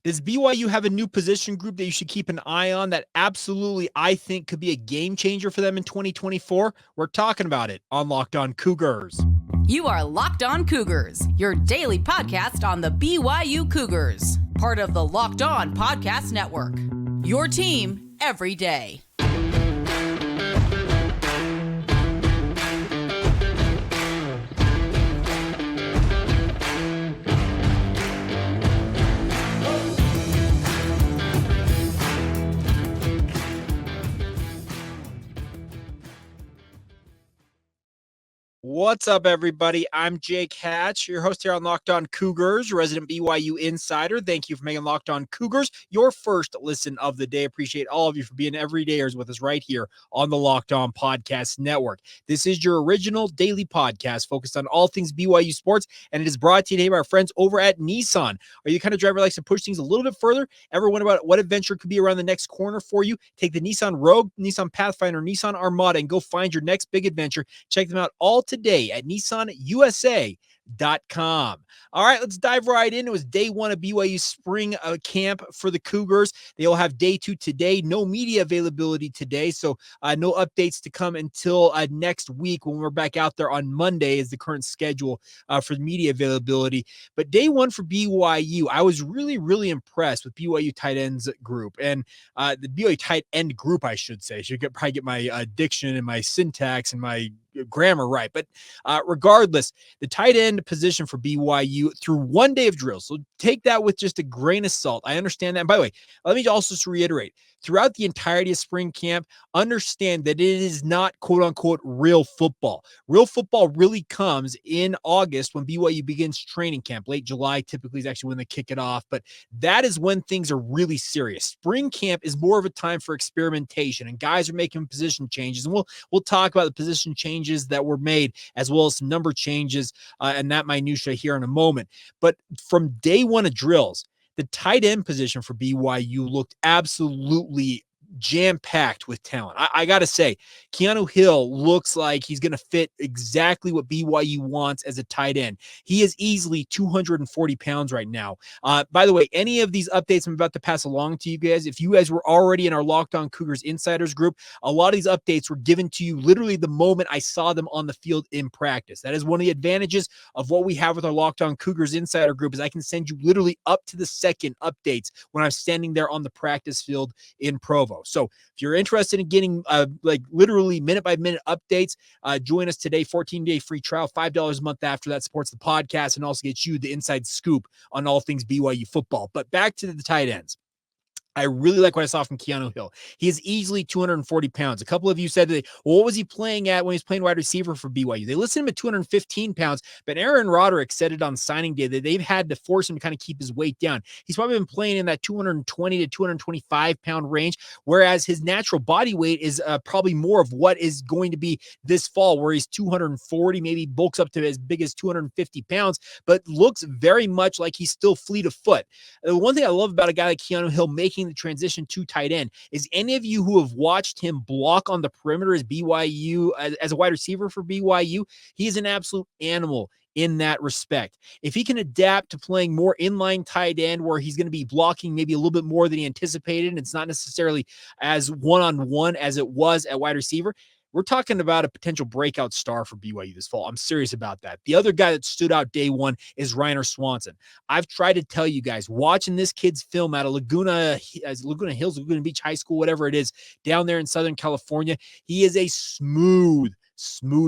Does BYU have a new position group that you should keep an eye on that absolutely I think could be a game changer for them in 2024? We're talking about it on Locked On Cougars. You are Locked On Cougars, your daily podcast on the BYU Cougars, part of the Locked On Podcast Network. Your team every day. What's up, everybody? I'm Jake Hatch, your host here on Locked On Cougars, resident BYU insider. Thank you for making Locked On Cougars your first listen of the day. Appreciate all of you for being everydayers with us right here on the Locked On Podcast Network. This is your original daily podcast focused on all things BYU sports, and it is brought to you today by our friends over at Nissan. Are you the kind of driver that likes to push things a little bit further? Ever wonder about what adventure could be around the next corner for you? Take the Nissan Rogue, Nissan Pathfinder, Nissan Armada, and go find your next big adventure. Check them out all today at NissanUSA.com. All right, let's dive right in. It was day one of BYU spring camp for the Cougars. They will have day two today. No media availability today, so no updates to come until next week when we're back out there on Monday is the current schedule for media availability. But day one for BYU, I was really impressed with BYU tight ends group and the BYU tight end group, I should say. Probably get my diction and my syntax and my grammar right. But regardless, the tight end position for BYU through one day of drills. So take that with just a grain of salt. I understand that. And by the way, let me also just reiterate, throughout the entirety of spring camp, understand that it is not quote unquote real football. Real football really comes in August when BYU begins training camp. Late July typically is actually when they kick it off, but that is when things are really serious. Spring camp is more of a time for experimentation, and guys are making position changes. And we'll talk about the position changes that were made, as well as some number changes and that minutia here in a moment. But from day one of drills, the tight end position for BYU looked absolutely jam-packed with talent. I got to say, Keanu Hill looks like he's going to fit exactly what BYU wants as a tight end. He is easily 240 pounds right now. By the way, any of these updates I'm about to pass along to you guys, if you guys were already in our Locked On Cougars Insiders group, a lot of these updates were given to you literally the moment I saw them on the field in practice. That is one of the advantages of what we have with our Locked On Cougars Insider group is I can send you literally up to the second updates when I'm standing there on the practice field in Provo. So if you're interested in getting like literally minute by minute updates, join us today. 14-day free trial, $5 a month after that supports the podcast and also gets you the inside scoop on all things BYU football. But back to the tight ends. I really like what I saw from Keanu Hill. He is easily 240 pounds. A couple of you said that, well, what was he playing at when he was playing wide receiver for BYU? They listed him at 215 pounds, but Aaron Roderick said it on signing day that they've had to force him to kind of keep his weight down. He's probably been playing in that 220 to 225 pound range, whereas his natural body weight is probably more of what is going to be this fall, where he's 240, maybe bulks up to as big as 250 pounds, but looks very much like he's still fleet of foot. The one thing I love about a guy like Keanu Hill making the transition to tight end is any of you who have watched him block on the perimeter as BYU, as a wide receiver for BYU, he is an absolute animal in that respect. If he can adapt to playing more inline tight end where he's going to be blocking maybe a little bit more than he anticipated, and it's not necessarily as one-on-one as it was at wide receiver, we're talking about a potential breakout star for BYU this fall. I'm serious about that. The other guy that stood out day one is Ryner Swanson. I've tried to tell you guys, watching this kid's film out of Laguna Hills, Laguna Beach High School, whatever it is, down there in Southern California, he is a smooth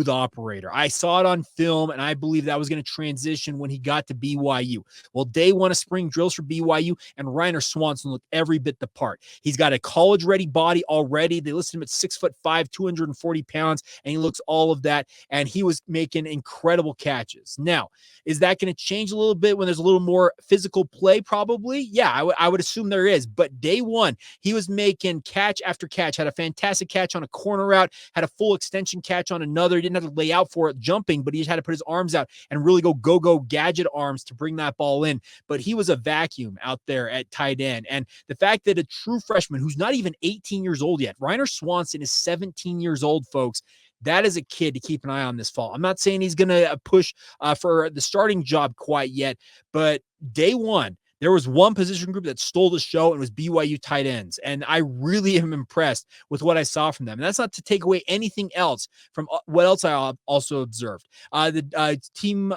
operator. I saw it on film, and I believe that was going to transition when he got to BYU. Well, day one of spring drills for BYU, and Ryner Swanson looked every bit the part. He's got a college-ready body already. They listed him at 6'5", 240 pounds, and he looks all of that, and he was making incredible catches. Now, is that going to change a little bit when there's a little more physical play? Probably. Yeah, I would assume there is, but day one, he was making catch after catch, had a fantastic catch on a corner route, had a full extension catch on another. He didn't have to lay out for it jumping, but he just had to put his arms out and really go gadget arms to bring that ball in. But he was a vacuum out there at tight end. And the fact that a true freshman who's not even 18 years old yet, Ryner Swanson is 17 years old, folks. That is a kid to keep an eye on this fall. I'm not saying he's going to push for the starting job quite yet, but day one, There was one position group that stole the show, and it was BYU tight ends. And I really am impressed with what I saw from them. And that's not to take away anything else from what else I also observed. The team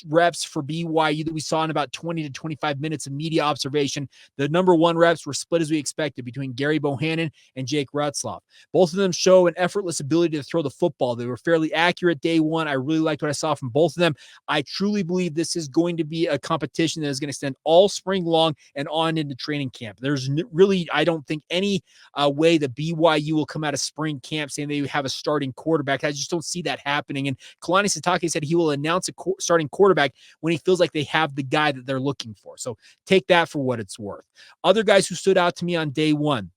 reps for BYU that we saw in about 20 to 25 minutes of media observation, the number one reps were split as we expected between Gary Bohannon and Jake Rutzloff. Both of them show an effortless ability to throw the football. They were fairly accurate day one. I really liked what I saw from both of them. I truly believe this is going to be a competition that is going to extend all spring long and on into training camp. There's really, I don't think, any way that BYU will come out of spring camp saying they have a starting quarterback. I just don't see that happening. And Kalani Sitake said he will announce a starting quarterback when he feels like they have the guy that they're looking for. So take that for what it's worth. Other guys who stood out to me on day one,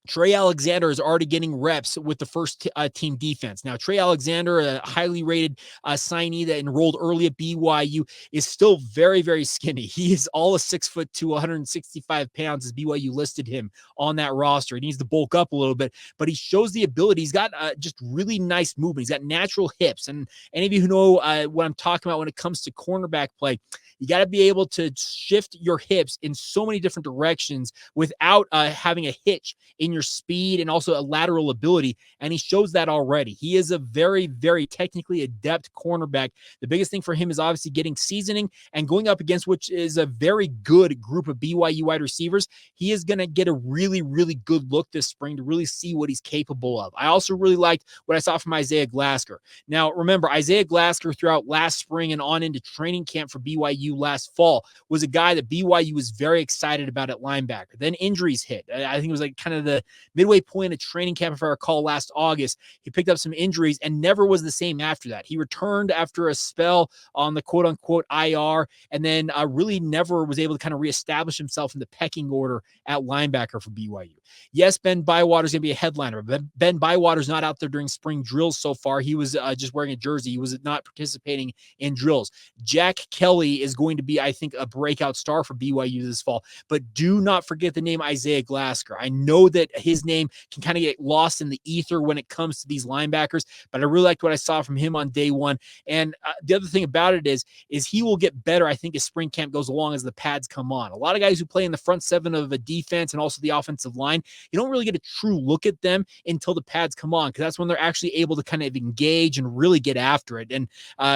Trey Alexander is already getting reps with the first team defense. Now, Trey Alexander, a highly rated signee that enrolled early at BYU, is still very, very skinny. He is all of 6'2", 165 pounds as BYU listed him on that roster. He needs to bulk up a little bit, but he shows the ability. He's got just really nice movement. He's got natural hips. And any of you who know what I'm talking about when it comes to cornerback play, you got to be able to shift your hips in so many different directions without having a hitch in your speed and also a lateral ability. And he shows that already. He is a very, very technically adept cornerback. The biggest thing for him is obviously getting seasoning and going up against, which is a very good group of BYU wide receivers. He is going to get a really, really good look this spring to really see what he's capable of. I also really liked what I saw from Isaiah Glasker. Now, remember, Isaiah Glasker throughout last spring and on into training camp for BYU last fall was a guy that BYU was very excited about at linebacker. Then injuries hit. I think it was like kind of the midway point of training camp, if I recall, last August. He picked up some injuries and never was the same after that. He returned after a spell on the quote-unquote IR and then really never was able to kind of reestablish himself in the pecking order at linebacker for BYU. Yes, Ben Bywater is going to be a headliner, but Ben Bywater's not out there during spring drills so far. He was just wearing a jersey. He was not participating in drills. Jack Kelly is going to be, I think, a breakout star for BYU this fall, but do not forget the name Isaiah Glasker. I know that his name can kind of get lost in the ether when it comes to these linebackers, but I really liked what I saw from him on day one. And the other thing about it is he will get better, I think, as spring camp goes along, as the pads come on. A lot of guys who play in the front seven of a defense and also the offensive line, you don't really get a true look at them until the pads come on, because that's when they're actually able to kind of engage and really get after it. And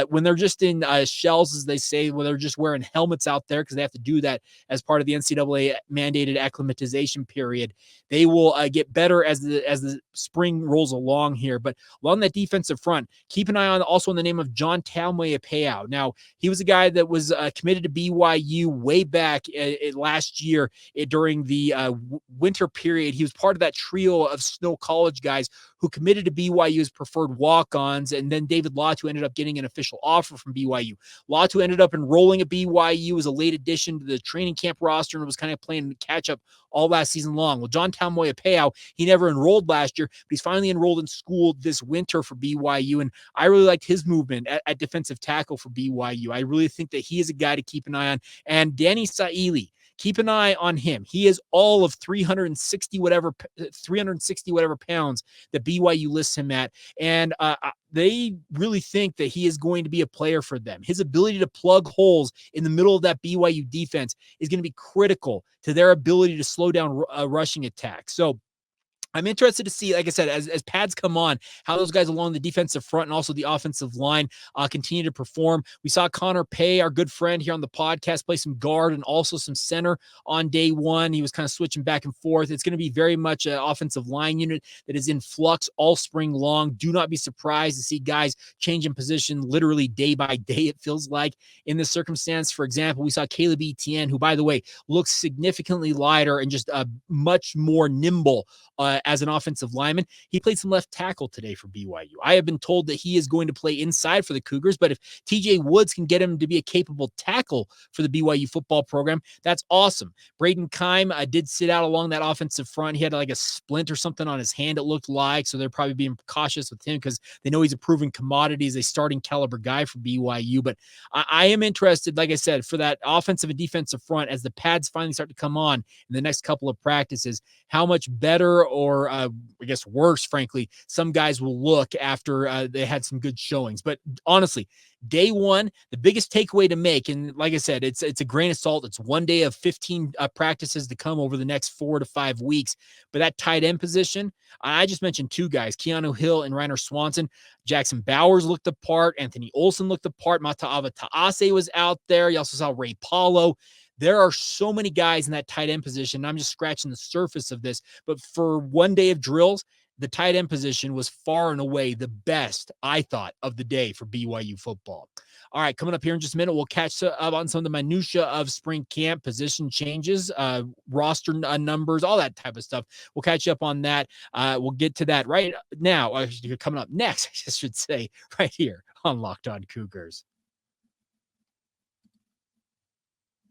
when they're just in shells, as they say, where they're just wearing helmets out there because they have to do that as part of the NCAA mandated acclimatization period, they will get better as the spring rolls along here. But along that defensive front, keep an eye on also on the name of John Taumea-Peau. Now, he was a guy that was committed to BYU way back last year during the winter period. He was part of that trio of Snow College guys who committed to BYU as preferred walk-ons, and then David Latu ended up getting an official offer from BYU. Latu ended up enrolling at BYU as a late addition to the training camp roster and was kind of playing catch-up all last season long. Well, John Taumea-Peau, he never enrolled last year, but he's finally enrolled in school this winter for BYU, and I really liked his movement at defensive tackle for BYU. I really think that he is a guy to keep an eye on. And Danny Saili, keep an eye on him. He is all of 360 whatever pounds that BYU lists him at. And they really think that he is going to be a player for them. His ability to plug holes in the middle of that BYU defense is going to be critical to their ability to slow down rushing attacks. So I'm interested to see, like I said, as pads come on, how those guys along the defensive front and also the offensive line continue to perform. We saw Connor Pay, our good friend here on the podcast, play some guard and also some center on day one. He was kind of switching back and forth. It's going to be very much an offensive line unit that is in flux all spring long. Do not be surprised to see guys change in position literally day by day, it feels like, in this circumstance. For example, we saw Caleb Etienne, who, by the way, looks significantly lighter and just much more nimble as an offensive lineman. He played some left tackle today for BYU. I have been told that he is going to play inside for the Cougars, but if TJ Woods can get him to be a capable tackle for the BYU football program, that's awesome. Braden Keim did sit out along that offensive front. He had like a splint or something on his hand, it looked like, so they're probably being cautious with him because they know he's a proven commodity as a starting caliber guy for BYU. But I am interested, like I said, for that offensive and defensive front as the pads finally start to come on in the next couple of practices, how much better or or I guess worse, frankly, some guys will look after they had some good showings. But honestly, day one, the biggest takeaway to make, and like I said, it's a grain of salt. It's one day of 15 practices to come over the next 4 to 5 weeks. But that tight end position, I just mentioned two guys, Keanu Hill and Ryner Swanson. Jackson Bowers looked the part. Anthony Olsen looked the part. Mata'ava Ta'ase was out there. You also saw Ray Paulo. There are so many guys in that tight end position. I'm just scratching the surface of this. But for one day of drills, the tight end position was far and away the best, I thought, of the day for BYU football. All right, coming up here in just a minute, we'll catch up on some of the minutia of spring camp, position changes, roster numbers, all that type of stuff. We'll catch up on that. We'll get to that right now. Coming up next, I should say, right here on Locked On Cougars.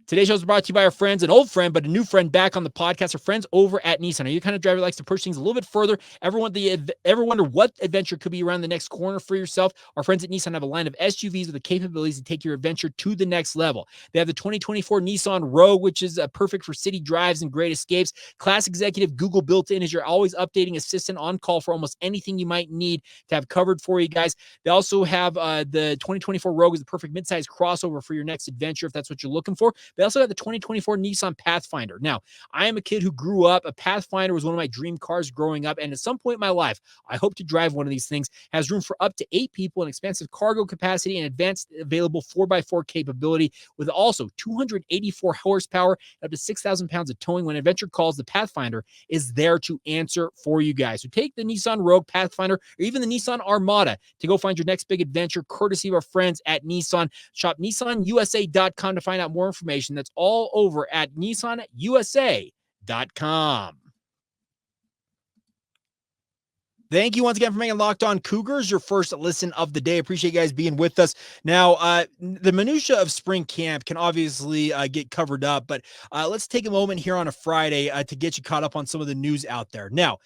Today's show is brought to you by our friends, an old friend, but a new friend back on the podcast. Our friends over at Nissan. Are you the kind of driver that likes to push things a little bit further? Ever wonder what adventure could be around the next corner for yourself? Our friends at Nissan have a line of SUVs with the capabilities to take your adventure to the next level. They have the 2024 Nissan Rogue, which is perfect for city drives and great escapes. Class Executive Google built in as your always updating assistant on call for almost anything you might need to have covered for you guys. They also have the 2024 Rogue is the perfect midsize crossover for your next adventure if that's what you're looking for. They also have the 2024 Nissan Pathfinder. Now, I am a kid who grew up. A Pathfinder was one of my dream cars growing up, and at some point in my life, I hope to drive one of these things. Has room for up to 8 people, and expansive cargo capacity, and advanced available 4x4 capability, with also 284 horsepower, up to 6,000 pounds of towing. When adventure calls, the Pathfinder is there to answer for you guys. So take the Nissan Rogue, Pathfinder, or even the Nissan Armada to go find your next big adventure, courtesy of our friends at Nissan. Shop nissanusa.com to find out more information. That's all over at nissanusa.com. Thank you once again for making Locked On Cougars your first listen of the day. Appreciate you guys being with us. Now, the minutia of spring camp can obviously get covered up, but let's take a moment here on a Friday to get you caught up on some of the news out there. Now,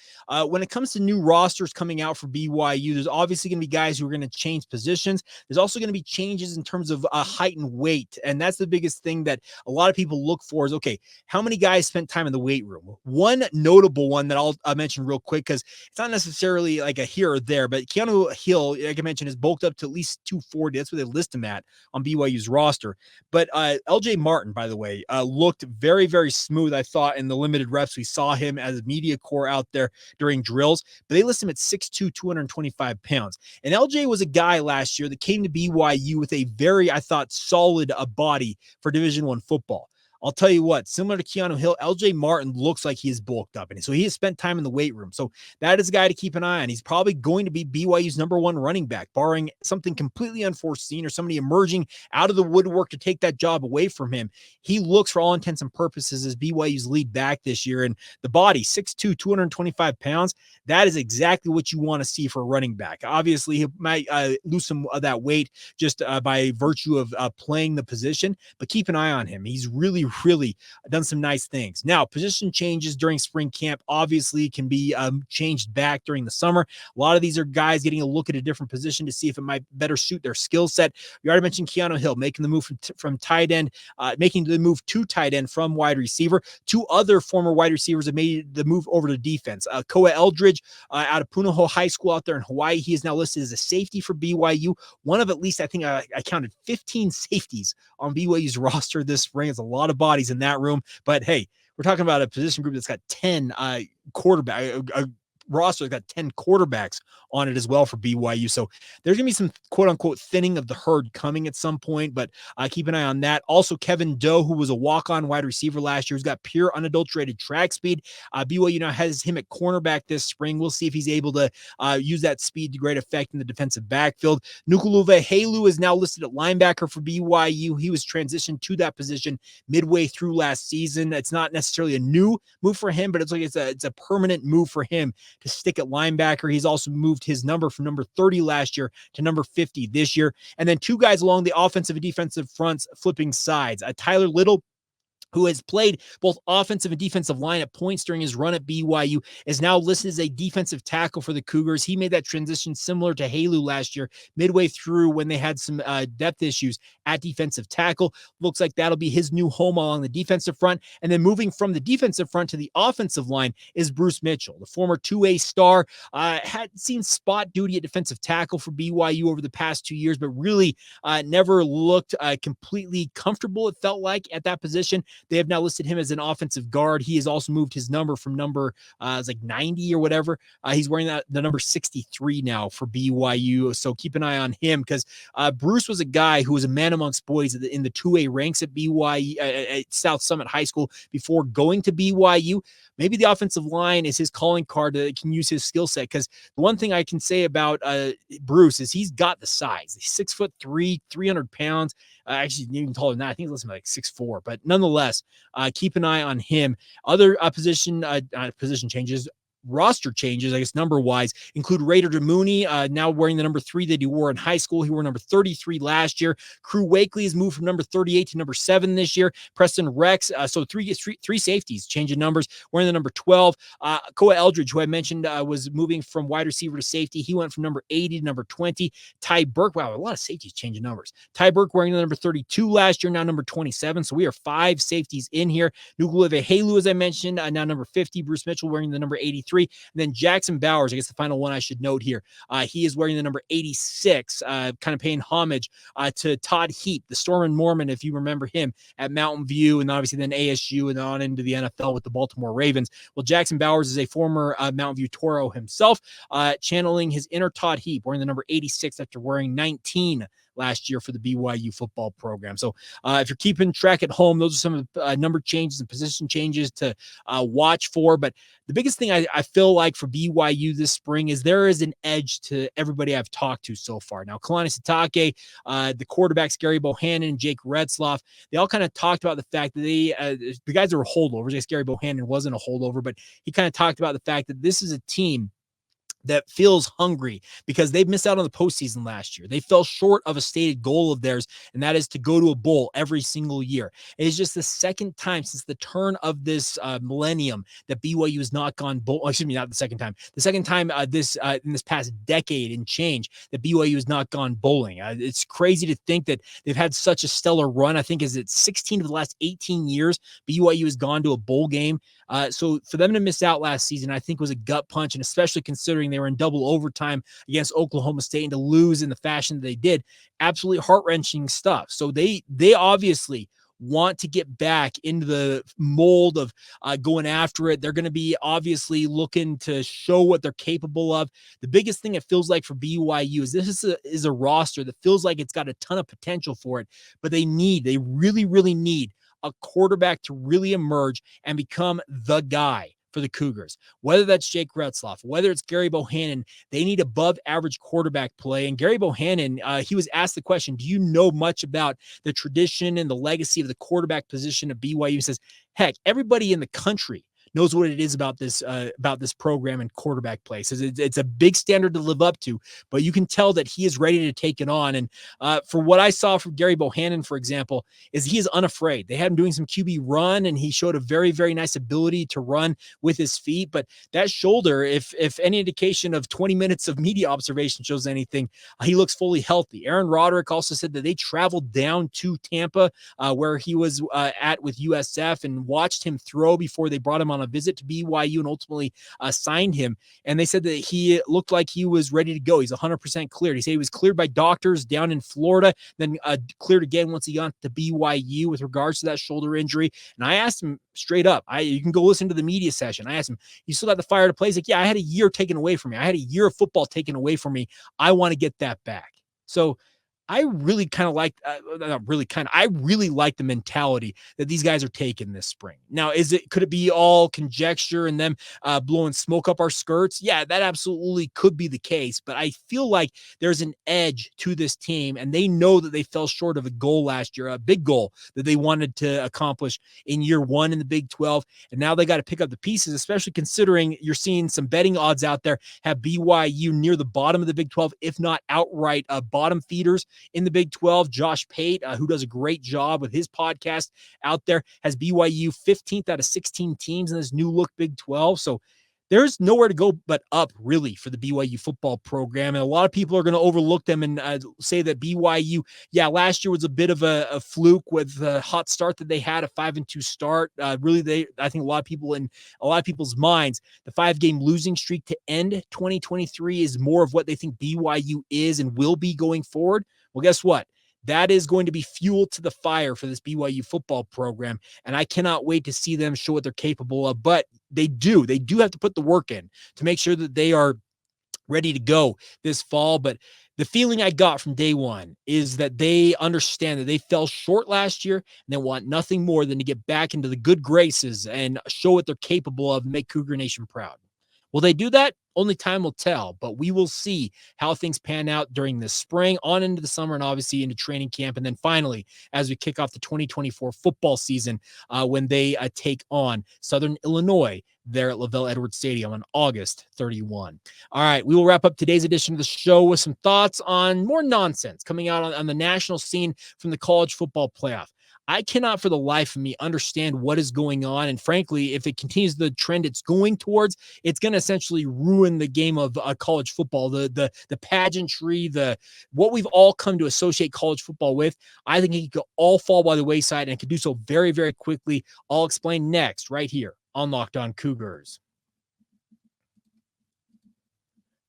when it comes to new rosters coming out for BYU, there's obviously going to be guys who are going to change positions. There's also going to be changes in terms of height and weight, and that's the biggest thing that a lot of people look for is, okay, how many guys spent time in the weight room? One notable one that I'll mention real quick, because it's not necessarily like a here or there, but Keanu Hill, like I mentioned, is bulked up to at least 240. That's what they list him at on BYU's roster. But LJ Martin, by the way, looked very, very smooth, I thought, in the limited reps. We saw him as a media core out there during drills, but they list him at 6'2", 225 pounds. And LJ was a guy last year that came to BYU with a very, I thought, solid body for Division I football. I'll tell you what, similar to Keanu Hill, LJ Martin looks like he is bulked up. And so he has spent time in the weight room. So that is a guy to keep an eye on. He's probably going to be BYU's number one running back, barring something completely unforeseen or somebody emerging out of the woodwork to take that job away from him. He looks, for all intents and purposes, as BYU's lead back this year. And the body, 6'2", 225 pounds, that is exactly what you want to see for a running back. Obviously, he might lose some of that weight just by virtue of playing the position, but keep an eye on him. He's really done some nice things. Now, position changes during spring camp obviously can be changed back during the summer. A lot of these are guys getting a look at a different position to see if it might better suit their skill set. You already mentioned Keanu Hill making the move from tight end, making the move to tight end from wide receiver. Two other former wide receivers have made the move over to defense. Koa Eldridge out of Punahou High School out there in Hawaii. He is now listed as a safety for BYU. One of at least, I think I counted 15 safeties on BYU's roster this spring. It's a lot of bodies in that room, but hey, we're talking about a position group that's got 10 quarterback, a roster that's got 10 quarterbacks on it as well for BYU. So there's going to be some quote unquote thinning of the herd coming at some point, but keep an eye on that. Also, Kevin Doe, who was a walk-on wide receiver last year, who's got pure unadulterated track speed. BYU now has him at cornerback this spring. We'll see if he's able to use that speed to great effect in the defensive backfield. Nukuluve Helu is now listed at linebacker for BYU. He was transitioned to that position midway through last season. It's not necessarily a new move for him, but it's a permanent move for him to stick at linebacker. He's also moved his number from number 30 last year to number 50 this year. And then two guys along the offensive and defensive fronts flipping sides. Tyler Little who has played both offensive and defensive line at points during his run at BYU, is now listed as a defensive tackle for the Cougars. He made that transition similar to Halu last year, midway through when they had some depth issues at defensive tackle. Looks like that'll be his new home along the defensive front. And then moving from the defensive front to the offensive line is Bruce Mitchell, the former 2A star. Had seen spot duty at defensive tackle for BYU over the past 2 years, but really never looked completely comfortable, it felt like, at that position. They have now listed him as an offensive guard. He has also moved his number from number it's like 90 or whatever. He's wearing the number 63 now for BYU. So keep an eye on him, because Bruce was a guy who was a man amongst boys in the 2A ranks at BYU at South Summit High School before going to BYU. Maybe the offensive line is his calling card that can use his skill set, because the one thing I can say about Bruce is he's got the size. He's 6'3", 300 pounds. Actually, even taller than that. I think he's less than like 6'4", but nonetheless, keep an eye on him. Other position changes, roster changes, I guess, number-wise, include Raider DeMooney, now wearing the number 3 that he wore in high school. He wore number 33 last year. Crew Wakely has moved from number 38 to number 7 this year. Preston Rex, so three safeties changing numbers, wearing the number 12. Koa Eldridge, who I mentioned was moving from wide receiver to safety. He went from number 80 to number 20. Ty Burke, wow, a lot of safeties changing numbers. Ty Burke wearing the number 32 last year, now number 27. So we are 5 safeties in here. Nukuleve Halu, as I mentioned, now number 50. Bruce Mitchell wearing the number 83. And then Jackson Bowers, I guess the final one I should note here. He is wearing the number 86, kind of paying homage to Todd Heap, the Storm and Mormon, if you remember him, at Mountain View, and obviously then ASU and on into the NFL with the Baltimore Ravens. Well, Jackson Bowers is a former Mountain View Toro himself, channeling his inner Todd Heap, wearing the number 86 after wearing 19 last year for the BYU football program. So if you're keeping track at home, those are some of the number changes and position changes to watch for. But the biggest thing I feel like for BYU this spring is there is an edge to everybody I've talked to so far. Now, Kalani Sitake, the quarterbacks, Gary Bohannon, Jake Retzloff, they all kind of talked about the fact that the guys that were holdovers. I guess Gary Bohannon wasn't a holdover, but he kind of talked about the fact that this is a team that feels hungry because they've missed out on the postseason last year. They fell short of a stated goal of theirs, and that is to go to a bowl every single year. It is just the second time since the turn of this millennium that BYU has not gone bowl. Excuse me, not the second time. The second time in this past decade and change that BYU has not gone bowling. It's crazy to think that they've had such a stellar run. I think is it 16 of the last 18 years BYU has gone to a bowl game. So for them to miss out last season, I think was a gut punch, and especially considering they were in double overtime against Oklahoma State and to lose in the fashion that they did, absolutely heart-wrenching stuff. So they obviously want to get back into the mold of going after it. They're going to be obviously looking to show what they're capable of. The biggest thing it feels like for BYU is this is a roster that feels like it's got a ton of potential for it, but they really, really need a quarterback to really emerge and become the guy for the Cougars. Whether that's Jake Retzloff, whether it's Gary Bohannon, they need above average quarterback play. And Gary Bohannon, he was asked the question, do you know much about the tradition and the legacy of the quarterback position at BYU? He says, heck, everybody in the country knows what it is about this program and quarterback play. So it's a big standard to live up to, but you can tell that he is ready to take it on. And for what I saw from Gary Bohannon, for example, is he is unafraid. They had him doing some QB run, and he showed a very, very nice ability to run with his feet. But that shoulder, if any indication of 20 minutes of media observation shows anything, he looks fully healthy. Aaron Roderick also said that they traveled down to Tampa, where he was at with USF, and watched him throw before they brought him on a visit to BYU and ultimately signed him. And they said that he looked like he was ready to go. He's 100% cleared. He said he was cleared by doctors down in Florida, then cleared again once he got to BYU with regards to that shoulder injury. And I asked him straight up, you can go listen to the media session. I asked him, you still got the fire to play? He's like, yeah, I had a year taken away from me. I had a year of football taken away from me. I want to get that back. So I really kind of like, I really like the mentality that these guys are taking this spring. Now, could it be all conjecture and them blowing smoke up our skirts? Yeah, that absolutely could be the case. But I feel like there's an edge to this team, and they know that they fell short of a goal last year, a big goal that they wanted to accomplish in year one in the Big 12. And now they got to pick up the pieces, especially considering you're seeing some betting odds out there have BYU near the bottom of the Big 12, if not outright bottom feeders. in the Big 12. Josh Pate, who does a great job with his podcast out there, has BYU 15th out of 16 teams in this new look Big 12. So there's nowhere to go but up, really, for the BYU football program. And a lot of people are going to overlook them and say that BYU, last year was a bit of a fluke with the hot start that they had, a 5-2 start. Really, I think a lot of people in a lot of people's minds, the 5-game losing streak to end 2023 is more of what they think BYU is and will be going forward. Well, guess what? That is going to be fuel to the fire for this BYU football program. And I cannot wait to see them show what they're capable of. But they do have to put the work in to make sure that they are ready to go this fall. But the feeling I got from day one is that they understand that they fell short last year and they want nothing more than to get back into the good graces and show what they're capable of and make Cougar Nation proud. Will they do that? Only time will tell, but we will see how things pan out during the spring, on into the summer, and obviously into training camp. And then finally, as we kick off the 2024 football season, when they take on Southern Illinois there at Lavelle Edwards Stadium on August 31. All right, we will wrap up today's edition of the show with some thoughts on more nonsense coming out on the national scene from the college football playoff. I cannot for the life of me understand what is going on. And frankly, if it continues the trend it's going towards, it's going to essentially ruin the game of college football, the pageantry, what we've all come to associate college football with. I think it could all fall by the wayside and it could do so very, very quickly. I'll explain next right here on Locked On Cougars.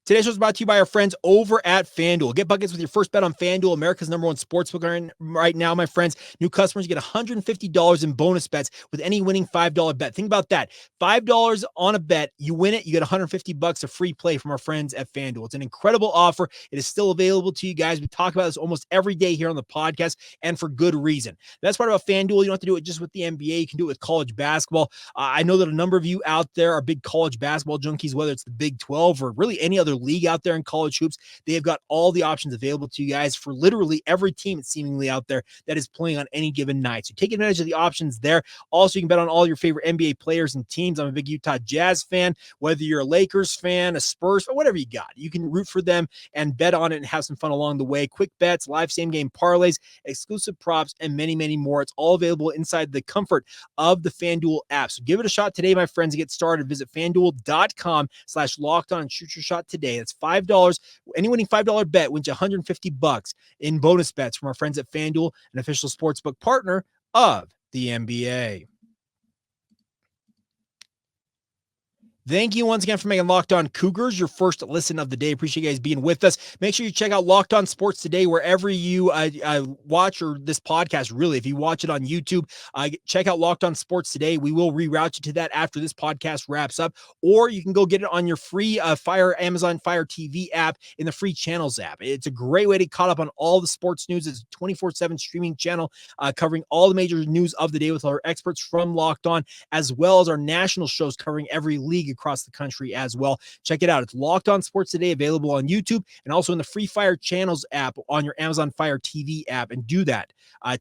Today's show is brought to you by our friends over at FanDuel. Get buckets with your first bet on FanDuel, America's #1 sportsbook right now, my friends. New customers get $150 in bonus bets with any winning $5 bet. Think about that. $5 on a bet, you win it, you get $150 of free play from our friends at FanDuel. It's an incredible offer. It is still available to you guys. We talk about this almost every day here on the podcast, and for good reason. That's part about FanDuel. You don't have to do it just with the NBA. You can do it with college basketball. I know that a number of you out there are big college basketball junkies, whether it's the Big 12 or really any other league out there in college hoops. They have got all the options available to you guys for literally every team seemingly out there that is playing on any given night. So take advantage of the options there. Also, you can bet on all your favorite NBA players and teams. I'm a big Utah Jazz fan. Whether you're a Lakers fan, a Spurs, or whatever you got, you can root for them and bet on it and have some fun along the way. Quick bets, live same-game parlays, exclusive props, and many, many more. It's all available inside the comfort of the FanDuel app. So give it a shot today, my friends, to get started. Visit FanDuel.com/lockedon and shoot your shot today. That's $5. Any winning $5 bet wins you $150 in bonus bets from our friends at FanDuel, an official sportsbook partner of the NBA. Thank you once again for making Locked On Cougars your first listen of the day. Appreciate you guys being with us. Make sure you check out Locked On Sports Today wherever you watch or this podcast, really. If you watch it on YouTube, check out Locked On Sports Today. We will reroute you to that after this podcast wraps up, or you can go get it on your free Amazon Fire TV app in the free channels app. It's a great way to get caught up on all the sports news. It's a 24/7 streaming channel covering all the major news of the day with our experts from Locked On, as well as our national shows covering every league across the country as well. Check it out. It's Locked On Sports Today, available on YouTube and also in the Free Fire Channels app on your Amazon Fire TV app, and do that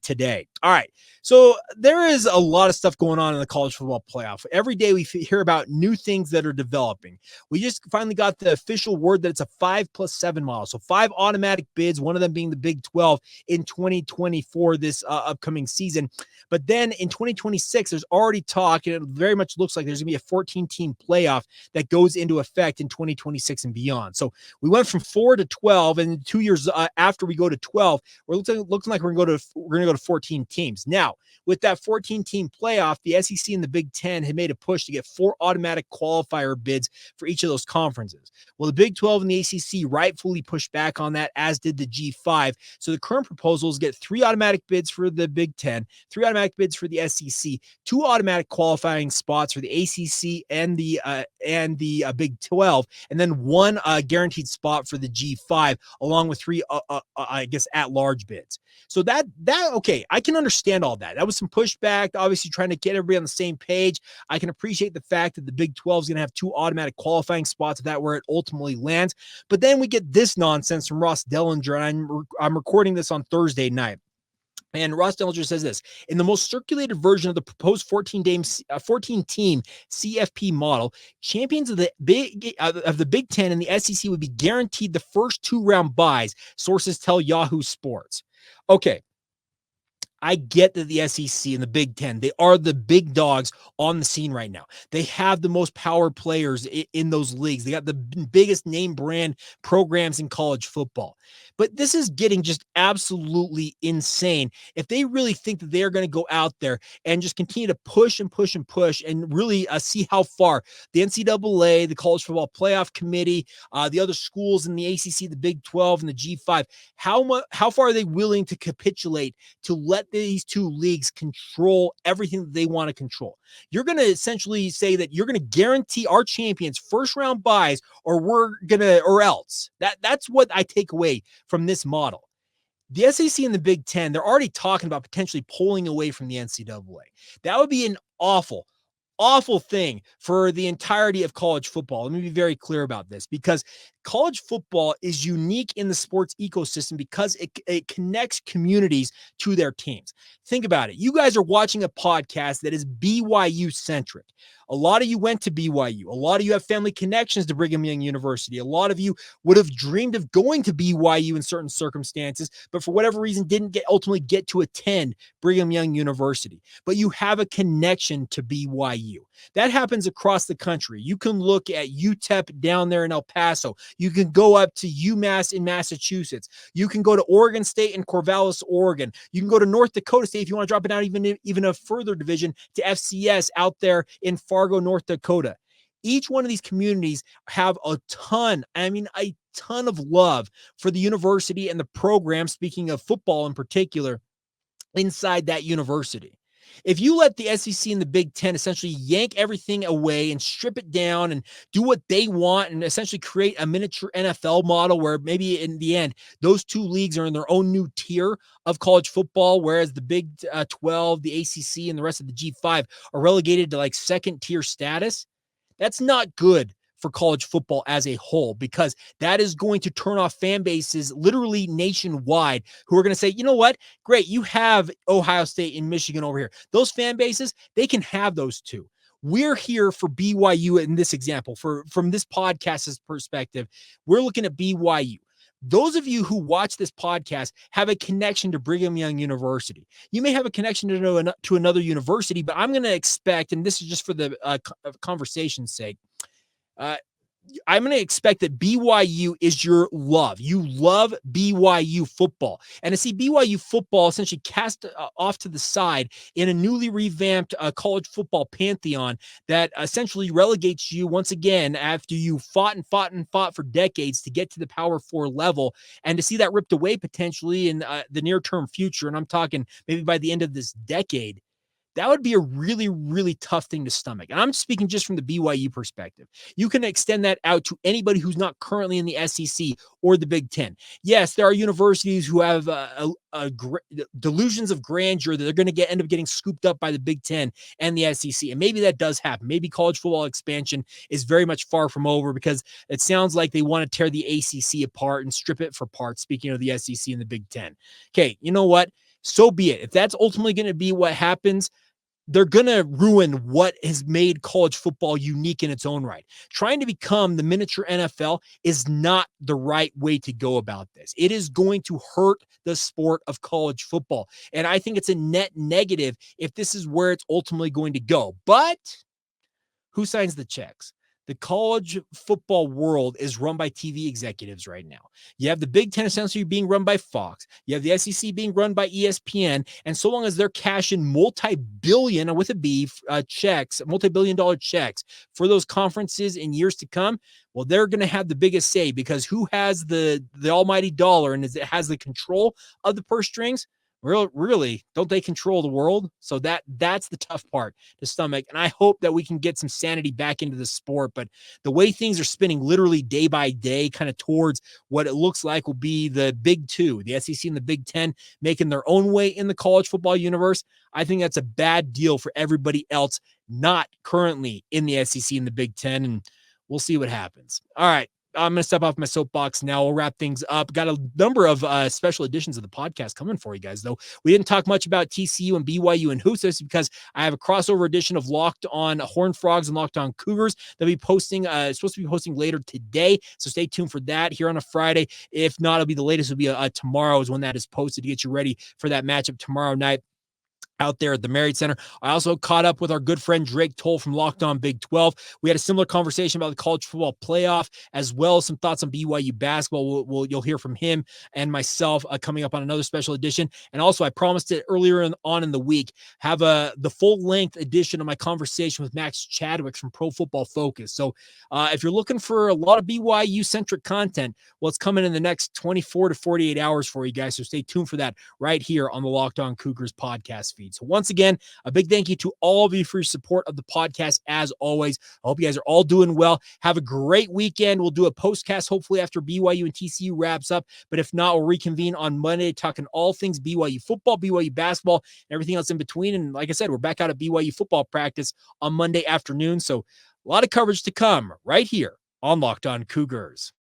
today. All right. So there is a lot of stuff going on in the college football playoff. Every day we hear about new things that are developing. We just finally got the official word that it's a 5+7 model. So 5 automatic bids, one of them being the Big 12 in 2024, this upcoming season. But then in 2026, there's already talk, and it very much looks like there's going to be a 14-team playoff that goes into effect in 2026 and beyond. So we went from 4 to 12, and 2 years after we go to 12, we're looking like we're going to go to 14 teams. Now, with that 14-team playoff, the SEC and the Big 10 had made a push to get 4 automatic qualifier bids for each of those conferences. Well, the Big 12 and the ACC rightfully pushed back on that, as did the G5. So the current proposals get 3 automatic bids for the Big 10, 3 automatic bids for the SEC, 2 automatic qualifying spots for the ACC and the Big 12, and then 1 guaranteed spot for the G5, along with 3, at-large bids. So that okay, I can understand all that. That was some pushback, obviously trying to get everybody on the same page. I can appreciate the fact that the Big 12 is going to have 2 automatic qualifying spots, if that where it ultimately lands. But then we get this nonsense from Ross Dellinger, and I'm recording this on Thursday night. And Ross Dellinger says this: in the most circulated version of the proposed 14-team CFP model, champions of the Big Ten and the SEC would be guaranteed the first 2-round buys, sources tell Yahoo Sports. Okay, I get that the SEC and the Big Ten, they are the big dogs on the scene right now. They have the most power players in those leagues. They got the biggest name brand programs in college football. But this is getting just absolutely insane. If they really think that they're going to go out there and just continue to push and push and push and really see how far the NCAA, the College Football Playoff Committee, the other schools in the ACC, the Big 12, and the G5, how far are they willing to capitulate to let these two leagues control everything that they want to control? You're going to essentially say that you're going to guarantee our champions first round buys, or else. That's what I take away from this model. The SEC and the Big Ten, they're already talking about potentially pulling away from the NCAA. That would be an awful thing for the entirety of college football. Let me be very clear about this, because college football is unique in the sports ecosystem because it connects communities to their teams. Think about it. You guys are watching a podcast that is BYU centric. A lot of you went to BYU. A lot of you have family connections to Brigham Young University. A lot of you would have dreamed of going to BYU in certain circumstances, but for whatever reason didn't ultimately get to attend Brigham Young University. But you have a connection to BYU. That happens across the country. You can look at UTEP down there in El Paso. You can go up to UMass in Massachusetts. You can go to Oregon State in Corvallis, Oregon. You can go to North Dakota State if you want to drop it down even a further division to FCS out there in Fargo, North Dakota. Each one of these communities have a ton of love for the university and the program, speaking of football in particular, inside that university. If you let the SEC and the Big Ten essentially yank everything away and strip it down and do what they want and essentially create a miniature NFL model where maybe in the end, those two leagues are in their own new tier of college football, whereas the Big 12, the ACC, and the rest of the G5 are relegated to like second tier status, that's not good for college football as a whole, because that is going to turn off fan bases literally nationwide who are going to say, you know what? Great. You have Ohio State and Michigan over here. Those fan bases, they can have those two. We're here for BYU in this example. From this podcast's perspective, we're looking at BYU. Those of you who watch this podcast have a connection to Brigham Young University. You may have a connection to another university, but I'm going to expect, and this is just for the conversation's sake, I'm going to expect that BYU is your love. You love BYU football. And to see BYU football essentially cast off to the side in a newly revamped college football pantheon that essentially relegates you once again after you fought for decades to get to the Power 4 level, and to see that ripped away potentially in the near-term future, and I'm talking maybe by the end of this decade, that would be a really, really tough thing to stomach. And I'm speaking just from the BYU perspective. You can extend that out to anybody who's not currently in the SEC or the Big Ten. Yes, there are universities who have delusions of grandeur that they're going to end up getting scooped up by the Big Ten and the SEC. And maybe that does happen. Maybe college football expansion is very much far from over, because it sounds like they want to tear the ACC apart and strip it for parts, speaking of the SEC and the Big Ten. Okay, you know what? So be it. If that's ultimately going to be what happens, they're going to ruin what has made college football unique in its own right. Trying to become the miniature NFL is not the right way to go about this. It is going to hurt the sport of college football. And I think it's a net negative if this is where it's ultimately going to go. But who signs the checks? The college football world is run by TV executives right now. You have the Big Ten essentially being run by Fox. You have the SEC being run by ESPN. And so long as they're cashing multi-billion multi-billion-dollar checks for those conferences in years to come, well, they're going to have the biggest say, because who has the almighty dollar and has the control of the purse strings? Really, don't they control the world? So that's the tough part to stomach. And I hope that we can get some sanity back into the sport. But the way things are spinning literally day by day, kind of towards what it looks like will be the Big Two, the SEC and the Big Ten, making their own way in the college football universe, I think that's a bad deal for everybody else not currently in the SEC and the Big Ten. And we'll see what happens. All right. I'm going to step off my soapbox now. We'll wrap things up. Got a number of special editions of the podcast coming for you guys, though. We didn't talk much about TCU and BYU and Hoops because I have a crossover edition of Locked On Horned Frogs and Locked On Cougars that will be posting, supposed to be posting later today. So stay tuned for that here on a Friday. If not, it'll be the latest. It'll be tomorrow is when that is posted to get you ready for that matchup tomorrow night out there at the Marriott Center. I also caught up with our good friend Drake Toll from Locked On Big 12. We had a similar conversation about the college football playoff, as well as some thoughts on BYU basketball. You'll hear from him and myself coming up on another special edition. And also, I promised it earlier on in the week, have the full-length edition of my conversation with Max Chadwick from Pro Football Focus. So if you're looking for a lot of BYU-centric content, well, it's coming in the next 24 to 48 hours for you guys. So stay tuned for that right here on the Locked On Cougars podcast feed. So once again, a big thank you to all of you for your support of the podcast as always. I hope you guys are all doing well. Have a great weekend. We'll do a postcast hopefully after BYU and TCU wraps up. But if not, we'll reconvene on Monday talking all things BYU football, BYU basketball, and everything else in between. And like I said, we're back out at BYU football practice on Monday afternoon. So a lot of coverage to come right here on Locked On Cougars.